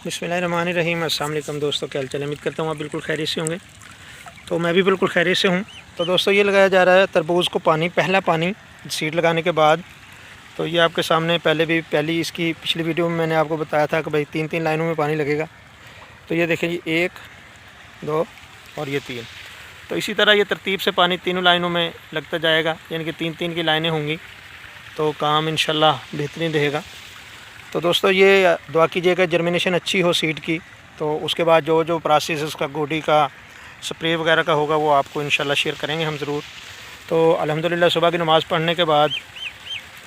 बिस्मिल्लाहिर्रहमानिर्रहीम। अस्सलाम वालेकुम दोस्तों, क्या हाल चाल है? उम्मीद करता हूँ आप बिल्कुल खैरियत से होंगे। तो मैं भी बिल्कुल खैरियत से हूँ। तो दोस्तों ये लगाया जा रहा है तरबूज़ को पानी, पहला पानी सीड लगाने के बाद। तो ये आपके सामने पहली इसकी पिछली वीडियो में मैंने आपको बताया था कि भाई 3-3 लाइनों में पानी लगेगा। तो ये देखिए, ये 1, 2 और ये 3। तो इसी तरह ये तरतीब से पानी तीनों लाइनों में लगता जाएगा, यानी कि 3-3 की लाइनें होंगी। तो काम इंशाल्लाह बेहतरीन रहेगा। तो दोस्तों ये दुआ कीजिएगा जर्मिनेशन अच्छी हो सीड की। तो उसके बाद जो जो प्रोसेस उसका गोडी का स्प्रे वगैरह का होगा वो आपको इंशाल्लाह शेयर करेंगे हम ज़रूर। तो अल्हम्दुलिल्लाह सुबह की नमाज़ पढ़ने के बाद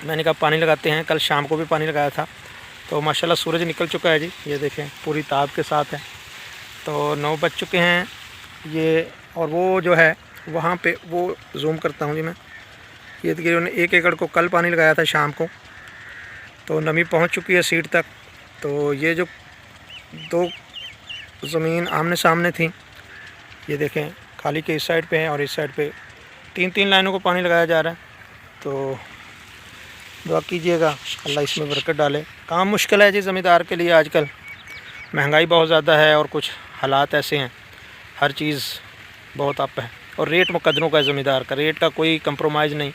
मैंने कहा पानी लगाते हैं। कल शाम को भी पानी लगाया था। तो माशाल्लाह सूरज निकल चुका है जी, ये देखें पूरी ताब के साथ है। तो 9 बज चुके हैं ये। और वो जो है वहाँ पे वो जूम करता हूँ जी मैं। ये देखिए, उन्होंने 1 एकड़ को कल पानी लगाया था शाम को। तो नमी पहुंच चुकी है सीड तक। तो ये जो 2 ज़मीन आमने सामने थी, ये देखें खाली के इस साइड पे है और इस साइड पे 3-3 लाइनों को पानी लगाया जा रहा है। तो दुआ कीजिएगा अल्लाह इसमें बरकत डाले। काम मुश्किल है जी ज़मींदार के लिए आजकल, महंगाई बहुत ज़्यादा है और कुछ हालात ऐसे हैं, हर चीज़ बहुत अप है। और रेट मुकद्दरों का है, ज़मींदार का रेट का कोई कंप्रोमाइज़ नहीं।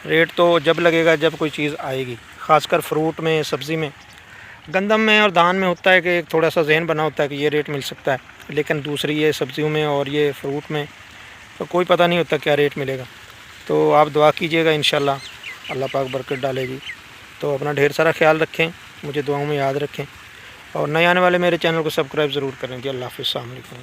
रेट तो जब लगेगा जब कोई चीज़ आएगी, ख़ासकर फ्रूट में, सब्ज़ी में। गंदम में और धान में होता है कि एक थोड़ा सा जहन बना होता है कि ये रेट मिल सकता है, लेकिन दूसरी ये सब्ज़ियों में और ये फ्रूट में तो कोई पता नहीं होता क्या रेट मिलेगा। तो आप दुआ कीजिएगा इंशाल्लाह अल्लाह पाक बरकत डालेगी। तो अपना ढेर सारा ख्याल रखें, मुझे दुआओं में याद रखें और नए आने वाले मेरे चैनल को सब्सक्राइब ज़रूर करें जी। अल्लाह हाफ़िज़, अस्सलाम वालेकुम।